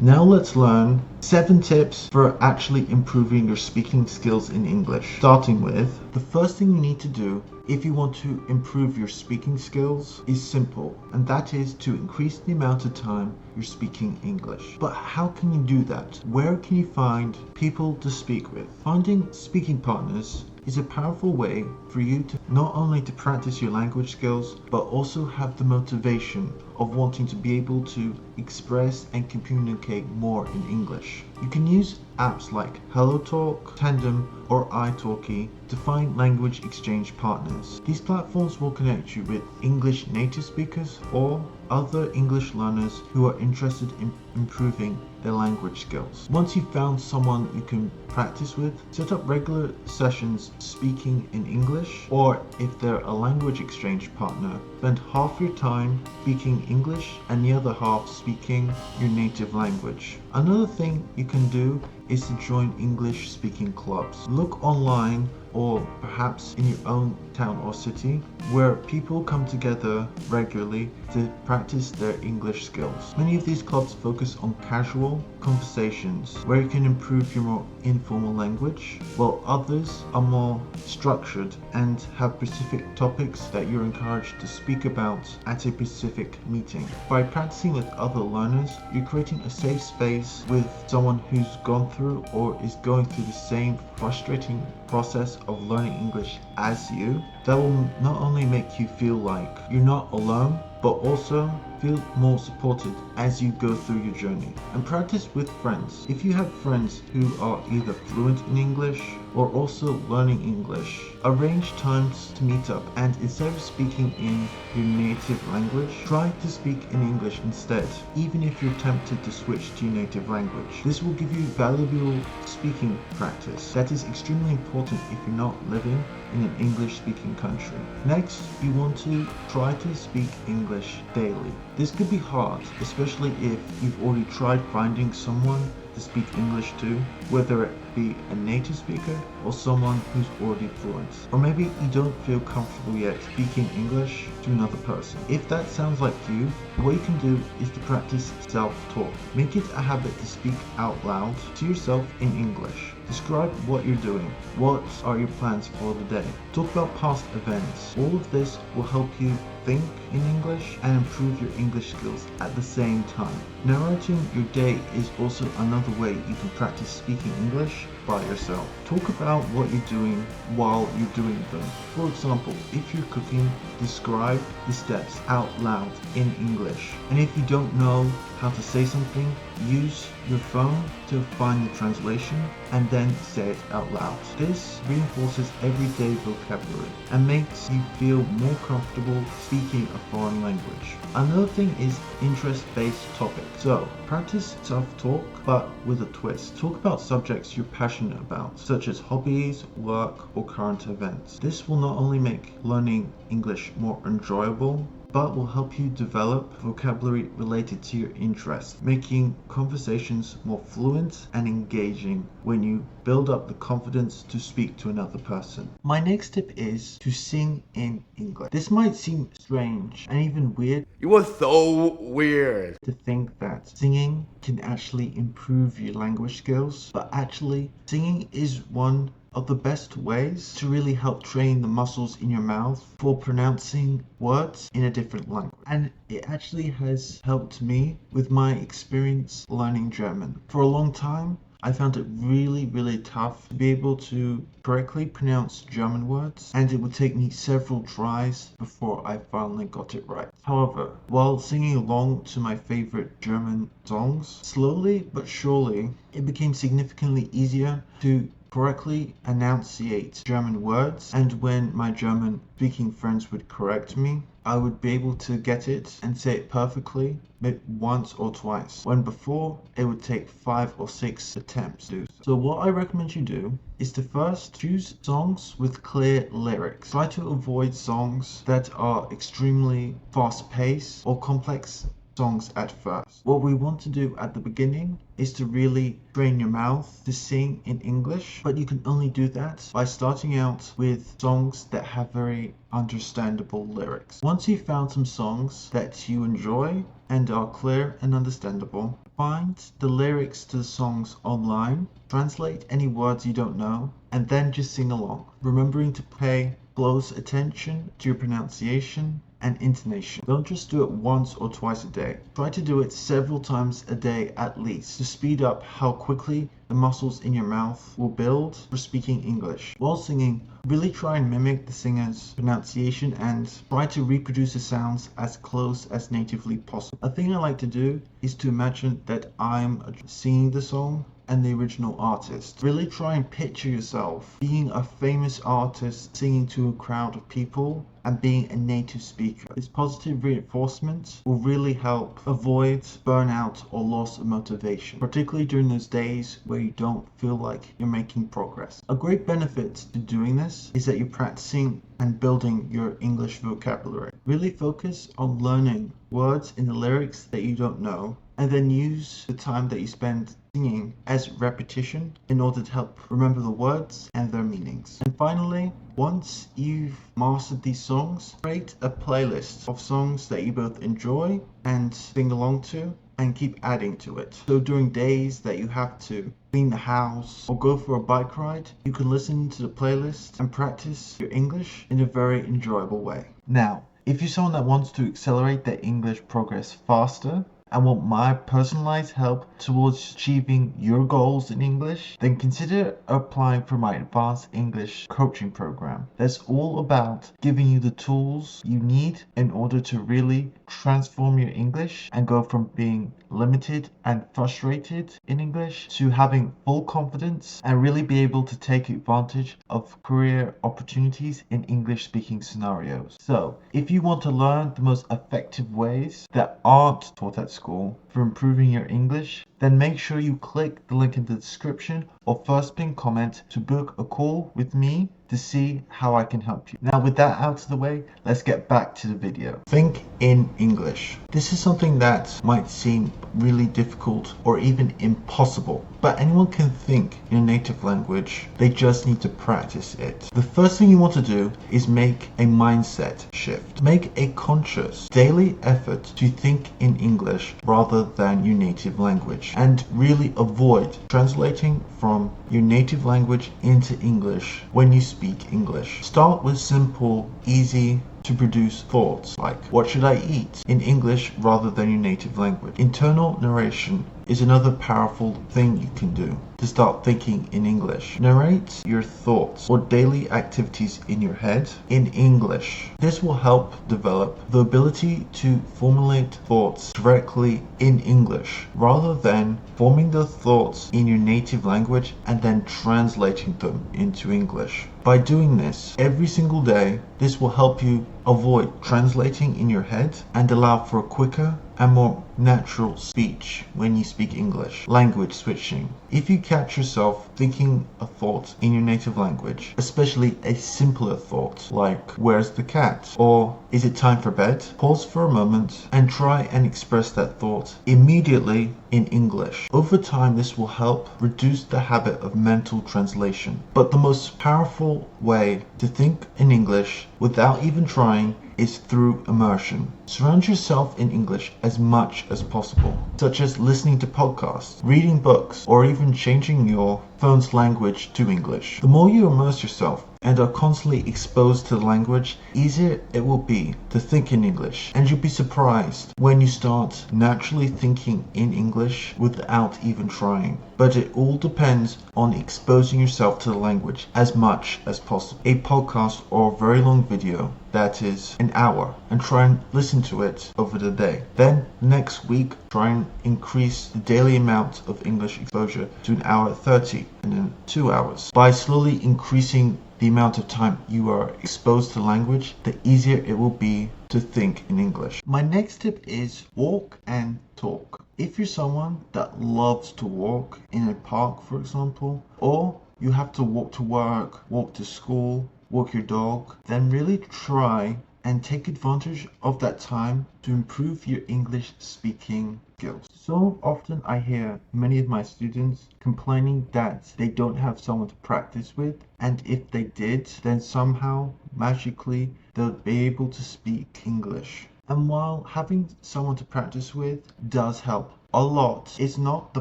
Now let's learn 7 tips for actually improving your speaking skills in English. Starting with, the first thing you need to do if you want to improve your speaking skills is simple, and that is to increase the amount of time you're speaking English. But how can you do that? Where can you find people to speak with? Finding speaking partners is a powerful way for you to not only to practice your language skills, but also have the motivation of wanting to be able to express and communicate more in English. You can use apps like HelloTalk, Tandem, or italki to find language exchange partners. These platforms will connect you with English native speakers or other English learners who are interested in improving their language skills. Once you've found someone you can practice with, set up regular sessions speaking in English, or if they're a language exchange partner, spend half your time speaking English and the other half speaking your native language. Another thing you can do is to join English speaking clubs. Look online or perhaps in your own town or city where people come together regularly to practice their English skills. Many of these clubs focus on casual conversations where you can improve your more informal language, while others are more structured and have specific topics that you're encouraged to speak about at a specific meeting. By practicing with other learners, you're creating a safe space with someone who's gone through or is going through the same frustrating process of learning English as you. That will not only make you feel like you're not alone, but also feel more supported as you go through your journey. And practice with friends. If you have friends who are either fluent in English or also learning English, arrange times to meet up, and instead of speaking in your native language, try to speak in English instead, even if you're tempted to switch to your native language. This will give you valuable speaking practice that is extremely important if you're not living in an English-speaking country. Next, you want to try to speak English daily. This could be hard, especially if you've already tried finding someone to speak English to, whether it be a native speaker or someone who's already fluent. Or maybe you don't feel comfortable yet speaking English to another person. If that sounds like you, what you can do is to practice self-talk. Make it a habit to speak out loud to yourself in English. Describe what you're doing. What are your plans for the day? Talk about past events. All of this will help you think in English and improve your English skills at the same time. Narrating your day is also another way you can practice speaking English by yourself. Talk about what you're doing while you're doing them. For example, if you're cooking, describe the steps out loud in English. And if you don't know how to say something, use your phone to find the translation and then say it out loud. This reinforces everyday vocabulary and makes you feel more comfortable speaking a foreign language. Another thing is interest-based topics. So, practice self-talk but with a twist. Talk about subjects you're passionate about, such as hobbies, work, or current events. This will not only make learning English more enjoyable, but will help you develop vocabulary related to your interests, making conversations more fluent and engaging when you build up the confidence to speak to another person. My next tip is to sing in English. This might seem strange and even weird. It was so weird. To think that singing can actually improve your language skills, but actually singing is one of the best ways to really help train the muscles in your mouth for pronouncing words in a different language. And it actually has helped me with my experience learning German. For a long time, I found it really tough to be able to correctly pronounce German words, and it would take me several tries before I finally got it right. However, while singing along to my favorite German songs, slowly but surely, it became significantly easier to correctly enunciate German words, and when my German speaking friends would correct me, I would be able to get it and say it perfectly, maybe once or twice, when before it would take 5 or 6 attempts to do so. So what I recommend you do is to first choose songs with clear lyrics. Try to avoid songs that are extremely fast-paced or complex songs at first. What we want to do at the beginning is to really train your mouth to sing in English, but you can only do that by starting out with songs that have very understandable lyrics. Once you've found some songs that you enjoy and are clear and understandable, find the lyrics to the songs online, translate any words you don't know, and then just sing along, remembering to pay close attention to your pronunciation and intonation. Don't just do it once or twice a day. Try to do it several times a day at least to speed up how quickly the muscles in your mouth will build for speaking English. While singing, really try and mimic the singer's pronunciation and try to reproduce the sounds as close as natively possible. A thing I like to do is to imagine that I'm singing the song and the original artist. Really try and picture yourself being a famous artist singing to a crowd of people and being a native speaker. This positive reinforcement will really help avoid burnout or loss of motivation, particularly during those days where you don't feel like you're making progress. A great benefit to doing this is that you're practicing and building your English vocabulary. Really focus on learning words in the lyrics that you don't know, and then use the time that you spend singing as repetition in order to help remember the words and their meanings. And finally, once you've mastered these songs, create a playlist of songs that you both enjoy and sing along to, and keep adding to it. So during days that you have to clean the house or go for a bike ride, you can listen to the playlist and practice your English in a very enjoyable way. Now, if you're someone that wants to accelerate their English progress faster and want my personalized help towards achieving your goals in English, then consider applying for my advanced English coaching program. That's all about giving you the tools you need in order to really transform your English and go from being limited and frustrated in English to having full confidence and really be able to take advantage of career opportunities in English speaking scenarios. So if you want to learn the most effective ways that aren't taught at school for improving your English, then make sure you click the link in the description or first pinned comment to book a call with me to see how I can help you. Now with that out of the way, let's get back to the video. Think in English. This is something that might seem really difficult or even impossible, but anyone can think in a native language. They just need to practice it. The first thing you want to do is make a mindset shift. Make a conscious daily effort to think in English rather than your native language, and really avoid translating from your native language into English when you speak English. Start with simple, easy to produce thoughts like, what should I eat, in English rather than your native language. Internal narration is another powerful thing you can do to start thinking in English. Narrate your thoughts or daily activities in your head in English. This will help develop the ability to formulate thoughts directly in English rather than forming the thoughts in your native language and then translating them into English. By doing this every single day, this will help you avoid translating in your head and allow for a quicker and more natural speech when you speak English. Language switching. If you catch yourself thinking a thought in your native language, especially a simpler thought like, where's the cat? Or is it time for bed? Pause for a moment and try and express that thought immediately in English. Over time, this will help reduce the habit of mental translation. But the most powerful way to think in English without even trying is through immersion. Surround yourself in English as much as possible, such as listening to podcasts, reading books, or even changing your phone's language to English. The more you immerse yourself and are constantly exposed to the language, easier it will be to think in English. And you'll be surprised when you start naturally thinking in English without even trying. But it all depends on exposing yourself to the language as much as possible. A podcast or a very long video that is an hour, and try and listen to it over the day. Then next week, try and increase the daily amount of English exposure to an hour 30 and then 2 hours. By slowly increasing the amount of time you are exposed to language, the easier it will be to think in English. My next tip is walk and talk. If you're someone that loves to walk in a park, for example, or you have to walk to work, walk to school, walk your dog, then really try and take advantage of that time to improve your English speaking skills. So often I hear many of my students complaining that they don't have someone to practice with, and if they did, then somehow, magically, they'll be able to speak English. And while having someone to practice with does help a lot, it's not the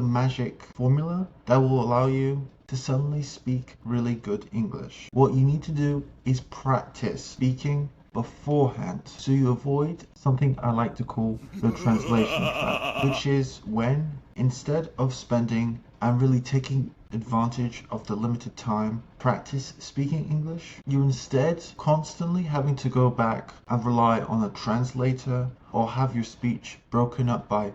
magic formula that will allow you to suddenly speak really good English. What you need to do is practice speaking beforehand, so you avoid something I like to call the translation trap, which is when, instead of spending and really taking advantage of the limited time practice speaking English, you're instead constantly having to go back and rely on a translator or have your speech broken up by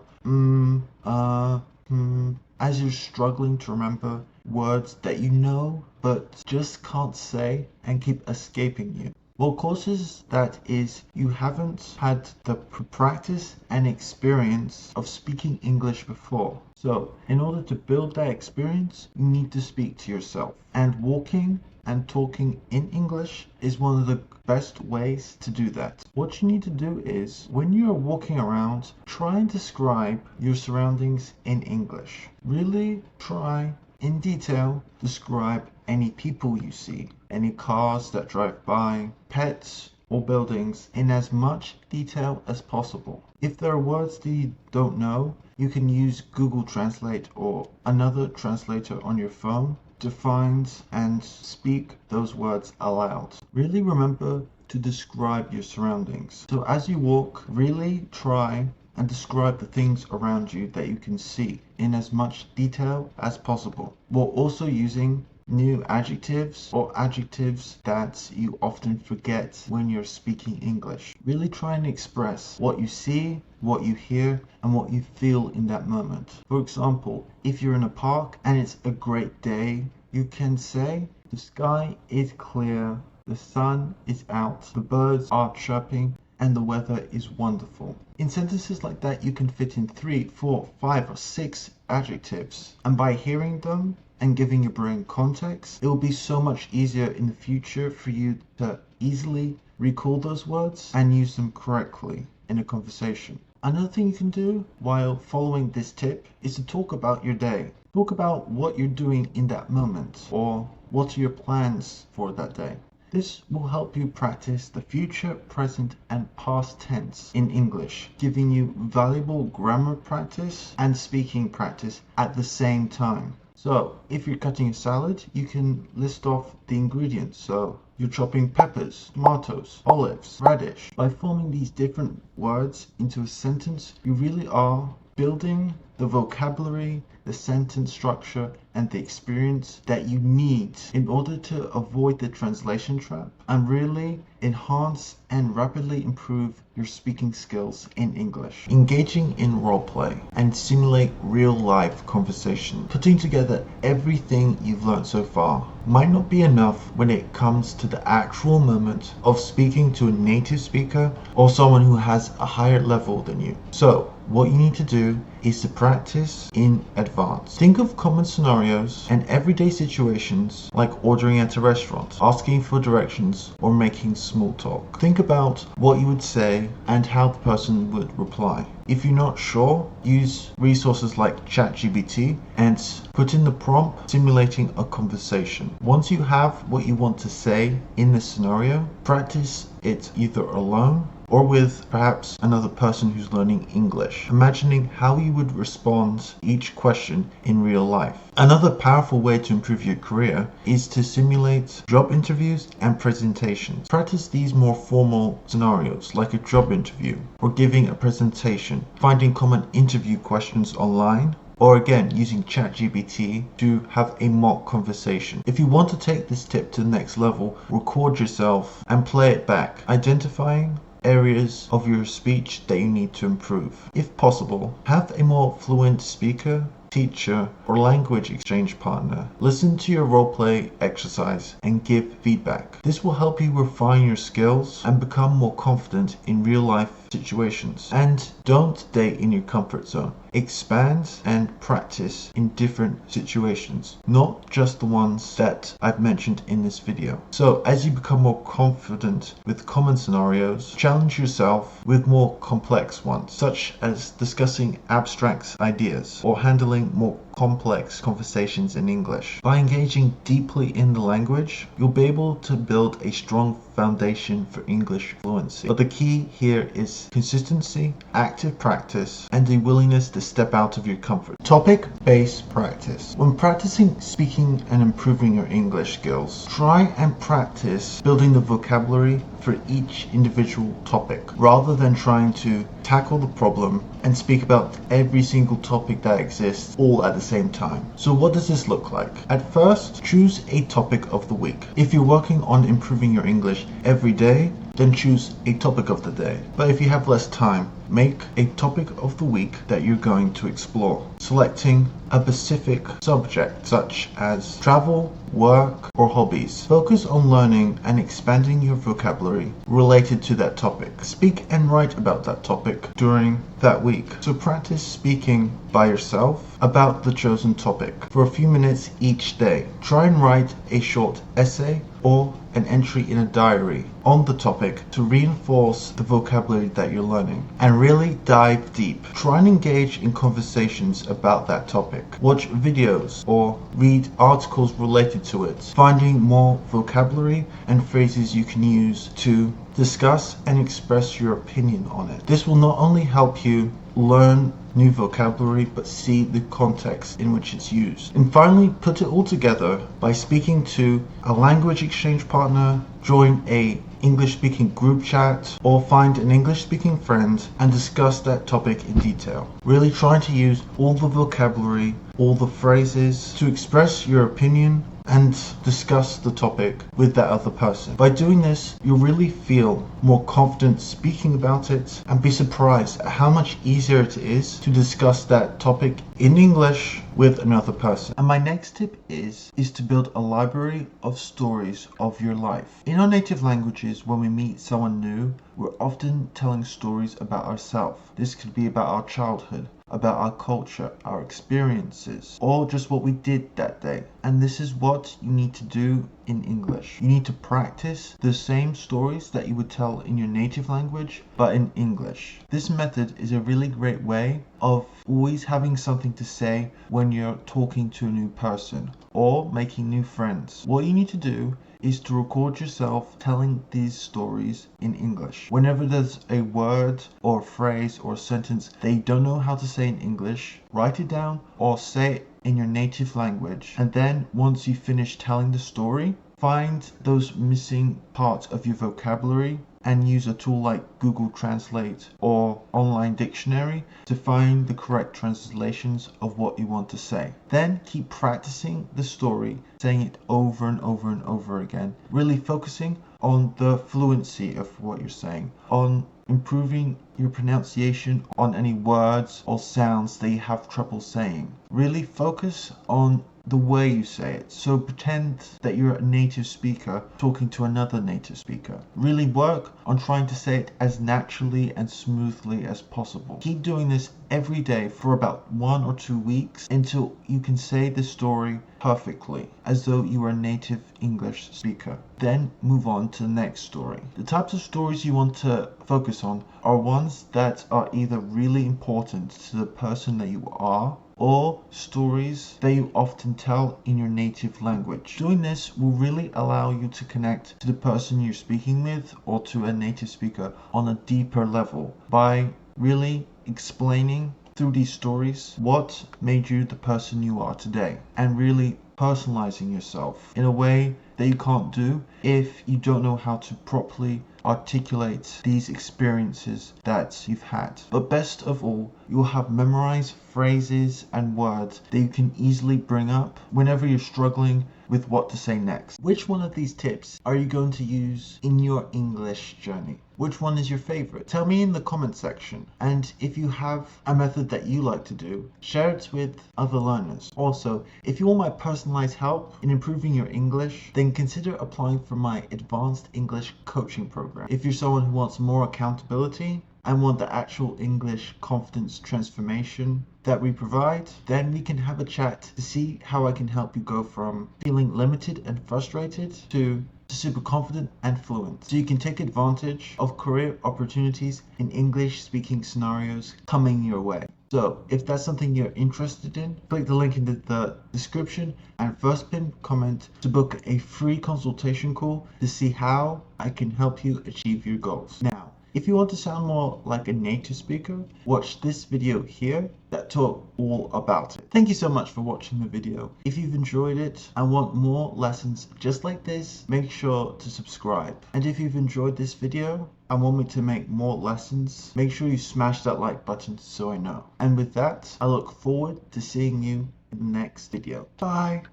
as you're struggling to remember words that you know but just can't say and keep escaping you. What causes that is you haven't had the practice and experience of speaking English before. So in order to build that experience, you need to speak to yourself. And walking and talking in English is one of the best ways to do that. What you need to do is, when you are walking around, try and describe your surroundings in English. Really try in detail describe any people you see, any cars that drive by, pets or buildings in as much detail as possible. If there are words that you don't know, you can use Google Translate or another translator on your phone to find and speak those words aloud. Really remember to describe your surroundings. So as you walk, really try and describe the things around you that you can see in as much detail as possible, while also using new adjectives or adjectives that you often forget when you're speaking English. Really try and express what you see, what you hear, and what you feel in that moment. For example, if you're in a park and it's a great day, you can say, the sky is clear, the sun is out, the birds are chirping, and the weather is wonderful. In sentences like that, you can fit in 3, 4, 5, or 6 adjectives. And by hearing them and giving your brain context, it will be so much easier in the future for you to easily recall those words and use them correctly in a conversation. Another thing you can do while following this tip is to talk about your day. Talk about what you're doing in that moment, or what are your plans for that day. This will help you practice the future, present, and past tense in English, giving you valuable grammar practice and speaking practice at the same time. So, if you're cutting a salad, you can list off the ingredients. So, you're chopping peppers, tomatoes, olives, radish. By forming these different words into a sentence, you really are building the vocabulary, the sentence structure, and the experience that you need in order to avoid the translation trap and really enhance and rapidly improve your speaking skills in English. Engaging in roleplay and simulate real-life conversation. Putting together everything you've learned so far might not be enough when it comes to the actual moment of speaking to a native speaker or someone who has a higher level than you. So, what you need to do is to practice in advance. Think of common scenarios and everyday situations like ordering at a restaurant, asking for directions, or making small talk. Think about what you would say and how the person would reply. If you're not sure, use resources like ChatGPT and put in the prompt simulating a conversation. Once you have what you want to say in the scenario, practice it either alone or with perhaps another person who's learning English, imagining how you would respond to each question in real life. Another powerful way to improve your career is to simulate job interviews and presentations. Practice these more formal scenarios like a job interview or giving a presentation, finding common interview questions online, or again using ChatGPT to have a mock conversation. If you want to take this tip to the next level, record yourself and play it back, identifying areas of your speech that you need to improve. If possible, have a more fluent speaker, teacher, or language exchange partner listen to your roleplay exercise and give feedback. This will help you refine your skills and become more confident in real life situations. And don't stay in your comfort zone. Expand and practice in different situations, not just the ones that I've mentioned in this video. So as you become more confident with common scenarios, challenge yourself with more complex ones, such as discussing abstract ideas or handling more complex conversations in English. By engaging deeply in the language, you'll be able to build a strong foundation for English fluency. But the key here is consistency, active practice, and a willingness to step out of your comfort. Topic-based practice. When practicing speaking and improving your English skills, try and practice building the vocabulary for each individual topic, rather than trying to tackle the problem and speak about every single topic that exists all at the same time. So what does this look like? At first, choose a topic of the week. If you're working on improving your English every day, then choose a topic of the day. But if you have less time, make a topic of the week that you're going to explore, selecting a specific subject such as travel, work, or hobbies. Focus on learning and expanding your vocabulary related to that topic. Speak and write about that topic during that week. So practice speaking by yourself about the chosen topic for a few minutes each day. Try and write a short essay or an entry in a diary on the topic to reinforce the vocabulary that you're learning, and really dive deep. Try and engage in conversations about that topic. Watch videos or read articles related to it, finding more vocabulary and phrases you can use to discuss and express your opinion on it. This will not only help you learn new vocabulary, but see the context in which it's used. And finally, put it all together by speaking to a language exchange partner, join a English-speaking group chat, or find an English-speaking friend and discuss that topic in detail. Really trying to use all the vocabulary, all the phrases to express your opinion and discuss the topic with that other person. By doing this, you'll really feel more confident speaking about it and be surprised at how much easier it is to discuss that topic in English with another person. And my next tip is to build a library of stories of your life. In our native languages, when we meet someone new, we're often telling stories about ourselves. This could be about our childhood, about our culture, our experiences, or just what we did that day. And this is what you need to do in English. You need to practice the same stories that you would tell in your native language, but in English. This method is a really great way of always having something to say when you're talking to a new person or making new friends. What you need to do is to record yourself telling these stories in English. Whenever there's a word or a phrase or a sentence that you don't know how to say in English, write it down or say it in your native language. And then once you finish telling the story, find those missing parts of your vocabulary and use a tool like Google Translate or online dictionary to find the correct translations of what you want to say. Then keep practicing the story, saying it over and over and over again, really focusing on the fluency of what you're saying, on improving your pronunciation on any words or sounds that you have trouble saying. Really focus on the way you say it. So pretend that you're a native speaker talking to another native speaker. Really work on trying to say it as naturally and smoothly as possible. Keep doing this every day for about 1 or 2 weeks until you can say the story perfectly, as though you were a native English speaker. Then move on to the next story. The types of stories you want to focus on are ones that are either really important to the person that you are, or stories that you often tell in your native language. Doing this will really allow you to connect to the person you're speaking with or to a native speaker on a deeper level by really explaining through these stories what made you the person you are today, and really personalizing yourself in a way that you can't do if you don't know how to properly articulate these experiences that you've had. But best of all, you'll have memorized phrases and words that you can easily bring up whenever you're struggling with what to say next. Which one of these tips are you going to use in your English journey? Which one is your favorite? Tell me in the comment section. And if you have a method that you like to do, share it with other learners. Also, if you want my personalized help in improving your English, then consider applying for my advanced English coaching program. If you're someone who wants more accountability, and want the actual English confidence transformation that we provide, then we can have a chat to see how I can help you go from feeling limited and frustrated to super confident and fluent. So you can take advantage of career opportunities in English speaking scenarios coming your way. So if that's something you're interested in, click the link in the description and first pinned comment to book a free consultation call to see how I can help you achieve your goals. Now, if you want to sound more like a native speaker, watch this video here that talk all about it. Thank you so much for watching the video. If you've enjoyed it and want more lessons just like this, make sure to subscribe. And if you've enjoyed this video and want me to make more lessons, make sure you smash that like button so I know. And with that, I look forward to seeing you in the next video. Bye!